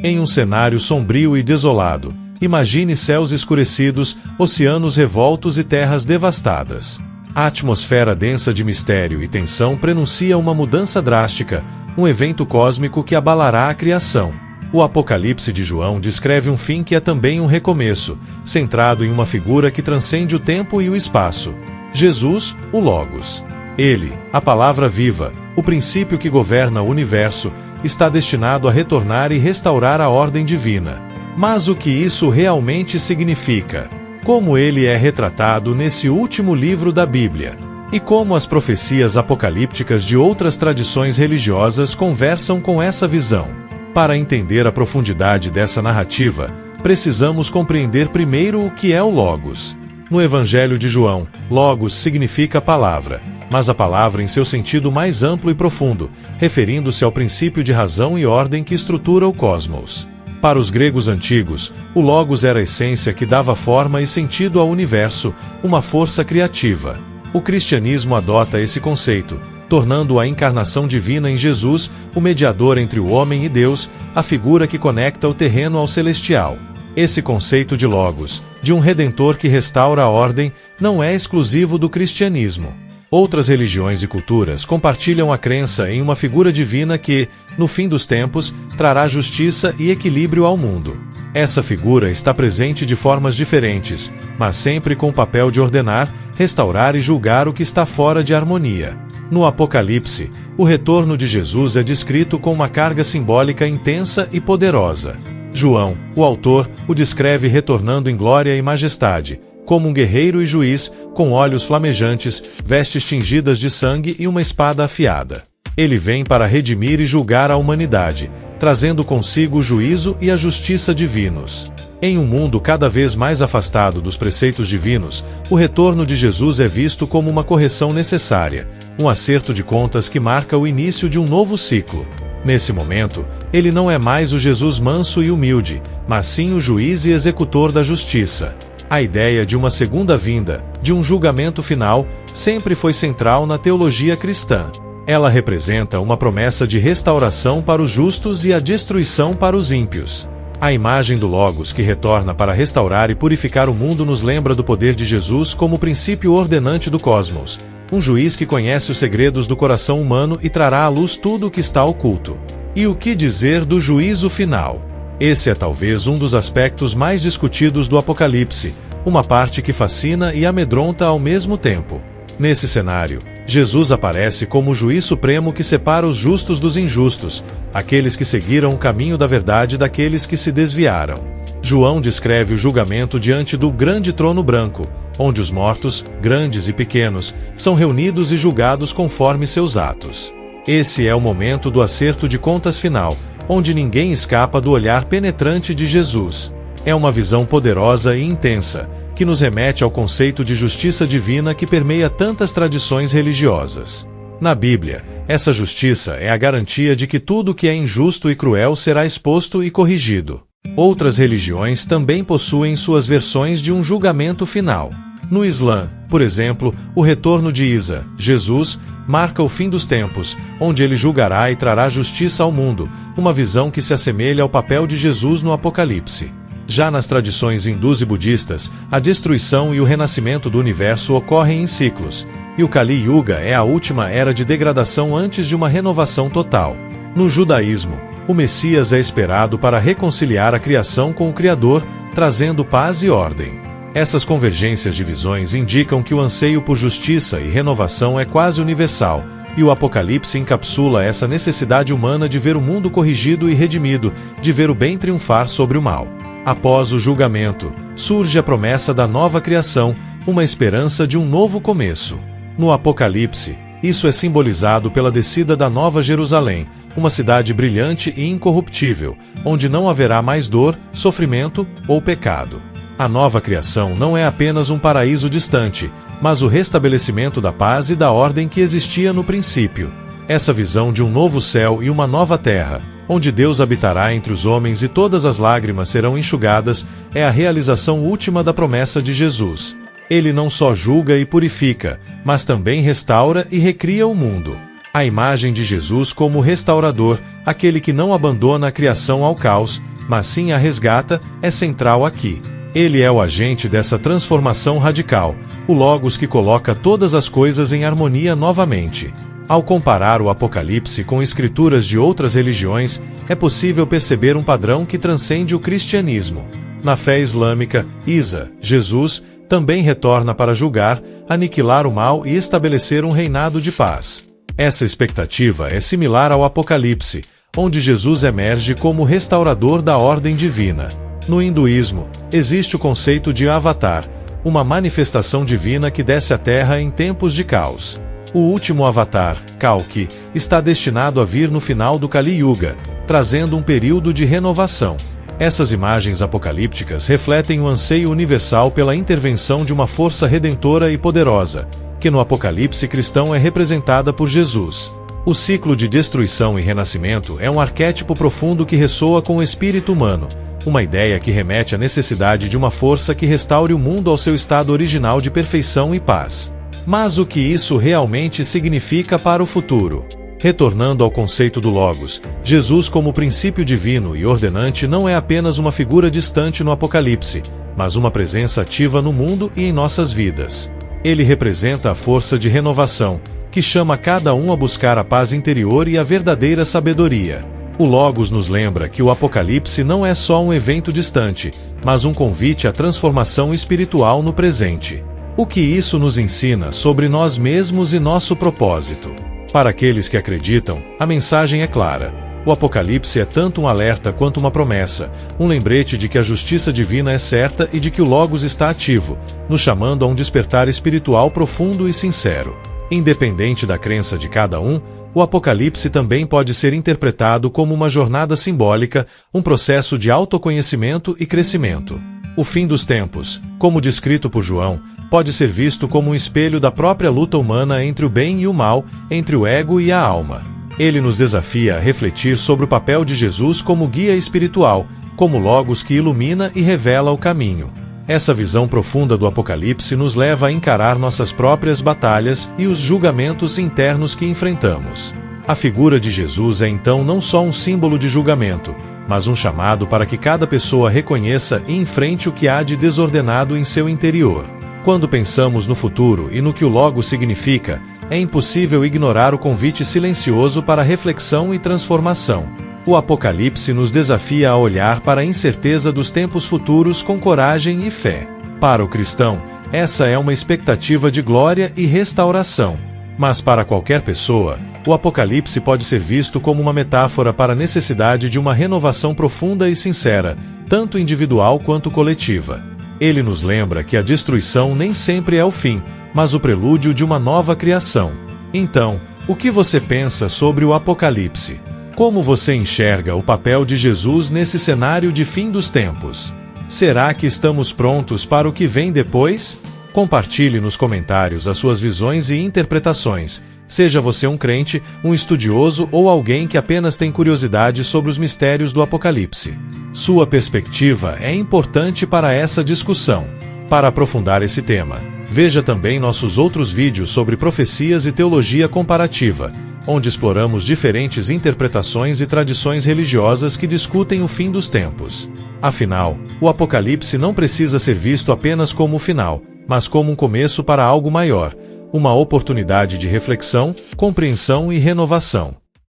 Em um cenário sombrio e desolado, imagine céus escurecidos, oceanos revoltos e terras devastadas. A atmosfera densa de mistério e tensão prenuncia uma mudança drástica, um evento cósmico que abalará a criação. O Apocalipse de João descreve um fim que é também um recomeço, centrado em uma figura que transcende o tempo e o espaço. Jesus, o Logos. Ele, a palavra viva, o princípio que governa o universo, está destinado a retornar e restaurar a ordem divina. Mas o que isso realmente significa? Como ele é retratado nesse último livro da Bíblia? E como as profecias apocalípticas de outras tradições religiosas conversam com essa visão? Para entender a profundidade dessa narrativa, precisamos compreender primeiro o que é o Logos. No Evangelho de João, Logos significa palavra, mas a palavra em seu sentido mais amplo e profundo, referindo-se ao princípio de razão e ordem que estrutura o cosmos. Para os gregos antigos, o Logos era a essência que dava forma e sentido ao universo, uma força criativa. O cristianismo adota esse conceito, tornando a encarnação divina em Jesus o mediador entre o homem e Deus, a figura que conecta o terreno ao celestial. Esse conceito de Logos, de um redentor que restaura a ordem, não é exclusivo do cristianismo. Outras religiões e culturas compartilham a crença em uma figura divina que, no fim dos tempos, trará justiça e equilíbrio ao mundo. Essa figura está presente de formas diferentes, mas sempre com o papel de ordenar, restaurar e julgar o que está fora de harmonia. No Apocalipse, o retorno de Jesus é descrito com uma carga simbólica intensa e poderosa. João, o autor, o descreve retornando em glória e majestade, como um guerreiro e juiz, com olhos flamejantes, vestes tingidas de sangue e uma espada afiada. Ele vem para redimir e julgar a humanidade, trazendo consigo o juízo e a justiça divinos. Em um mundo cada vez mais afastado dos preceitos divinos, o retorno de Jesus é visto como uma correção necessária, um acerto de contas que marca o início de um novo ciclo. Nesse momento, ele não é mais o Jesus manso e humilde, mas sim o juiz e executor da justiça. A ideia de uma segunda vinda, de um julgamento final, sempre foi central na teologia cristã. Ela representa uma promessa de restauração para os justos e a destruição para os ímpios. A imagem do Logos que retorna para restaurar e purificar o mundo nos lembra do poder de Jesus como princípio ordenante do cosmos, um juiz que conhece os segredos do coração humano e trará à luz tudo o que está oculto. E o que dizer do juízo final? Esse é talvez um dos aspectos mais discutidos do Apocalipse, uma parte que fascina e amedronta ao mesmo tempo. Nesse cenário, Jesus aparece como o juiz supremo que separa os justos dos injustos, aqueles que seguiram o caminho da verdade daqueles que se desviaram. João descreve o julgamento diante do grande trono branco, onde os mortos, grandes e pequenos, são reunidos e julgados conforme seus atos. Esse é o momento do acerto de contas final, onde ninguém escapa do olhar penetrante de Jesus. É uma visão poderosa e intensa, que nos remete ao conceito de justiça divina que permeia tantas tradições religiosas. Na Bíblia, essa justiça é a garantia de que tudo que é injusto e cruel será exposto e corrigido. Outras religiões também possuem suas versões de um julgamento final. No Islã, por exemplo, o retorno de Isa, Jesus, marca o fim dos tempos, onde ele julgará e trará justiça ao mundo, uma visão que se assemelha ao papel de Jesus no Apocalipse. Já nas tradições hindus e budistas, a destruição e o renascimento do universo ocorrem em ciclos, e o Kali Yuga é a última era de degradação antes de uma renovação total. No judaísmo, o Messias é esperado para reconciliar a criação com o Criador, trazendo paz e ordem. Essas convergências de visões indicam que o anseio por justiça e renovação é quase universal, e o Apocalipse encapsula essa necessidade humana de ver o mundo corrigido e redimido, de ver o bem triunfar sobre o mal. Após o julgamento, surge a promessa da nova criação, uma esperança de um novo começo. No Apocalipse, isso é simbolizado pela descida da Nova Jerusalém, uma cidade brilhante e incorruptível, onde não haverá mais dor, sofrimento ou pecado. A nova criação não é apenas um paraíso distante, mas o restabelecimento da paz e da ordem que existia no princípio. Essa visão de um novo céu e uma nova terra, onde Deus habitará entre os homens e todas as lágrimas serão enxugadas, é a realização última da promessa de Jesus. Ele não só julga e purifica, mas também restaura e recria o mundo. A imagem de Jesus como restaurador, aquele que não abandona a criação ao caos, mas sim a resgata, é central aqui. Ele é o agente dessa transformação radical, o Logos que coloca todas as coisas em harmonia novamente. Ao comparar o Apocalipse com escrituras de outras religiões, é possível perceber um padrão que transcende o cristianismo. Na fé islâmica, Isa, Jesus, também retorna para julgar, aniquilar o mal e estabelecer um reinado de paz. Essa expectativa é similar ao Apocalipse, onde Jesus emerge como restaurador da ordem divina. No hinduísmo, existe o conceito de Avatar, uma manifestação divina que desce à Terra em tempos de caos. O último Avatar, Kalki, está destinado a vir no final do Kali Yuga, trazendo um período de renovação. Essas imagens apocalípticas refletem o anseio universal pela intervenção de uma força redentora e poderosa, que no Apocalipse cristão é representada por Jesus. O ciclo de destruição e renascimento é um arquétipo profundo que ressoa com o espírito humano, uma ideia que remete à necessidade de uma força que restaure o mundo ao seu estado original de perfeição e paz. Mas o que isso realmente significa para o futuro? Retornando ao conceito do Logos, Jesus como princípio divino e ordenante não é apenas uma figura distante no Apocalipse, mas uma presença ativa no mundo e em nossas vidas. Ele representa a força de renovação, que chama cada um a buscar a paz interior e a verdadeira sabedoria. O Logos nos lembra que o Apocalipse não é só um evento distante, mas um convite à transformação espiritual no presente. O que isso nos ensina sobre nós mesmos e nosso propósito? Para aqueles que acreditam, a mensagem é clara. O Apocalipse é tanto um alerta quanto uma promessa, um lembrete de que a justiça divina é certa e de que o Logos está ativo, nos chamando a um despertar espiritual profundo e sincero. Independente da crença de cada um, o Apocalipse também pode ser interpretado como uma jornada simbólica, um processo de autoconhecimento e crescimento. O fim dos tempos, como descrito por João, pode ser visto como um espelho da própria luta humana entre o bem e o mal, entre o ego e a alma. Ele nos desafia a refletir sobre o papel de Jesus como guia espiritual, como Logos que ilumina e revela o caminho. Essa visão profunda do Apocalipse nos leva a encarar nossas próprias batalhas e os julgamentos internos que enfrentamos. A figura de Jesus é então não só um símbolo de julgamento, mas um chamado para que cada pessoa reconheça e enfrente o que há de desordenado em seu interior. Quando pensamos no futuro e no que o Logos significa, é impossível ignorar o convite silencioso para reflexão e transformação. O Apocalipse nos desafia a olhar para a incerteza dos tempos futuros com coragem e fé. Para o cristão, essa é uma expectativa de glória e restauração. Mas para qualquer pessoa, o Apocalipse pode ser visto como uma metáfora para a necessidade de uma renovação profunda e sincera, tanto individual quanto coletiva. Ele nos lembra que a destruição nem sempre é o fim, mas o prelúdio de uma nova criação. Então, o que você pensa sobre o Apocalipse? Como você enxerga o papel de Jesus nesse cenário de fim dos tempos? Será que estamos prontos para o que vem depois? Compartilhe nos comentários as suas visões e interpretações. Seja você um crente, um estudioso ou alguém que apenas tem curiosidade sobre os mistérios do Apocalipse. Sua perspectiva é importante para essa discussão. Para aprofundar esse tema, veja também nossos outros vídeos sobre profecias e teologia comparativa, onde exploramos diferentes interpretações e tradições religiosas que discutem o fim dos tempos. Afinal, o Apocalipse não precisa ser visto apenas como o final, mas como um começo para algo maior, uma oportunidade de reflexão, compreensão e renovação.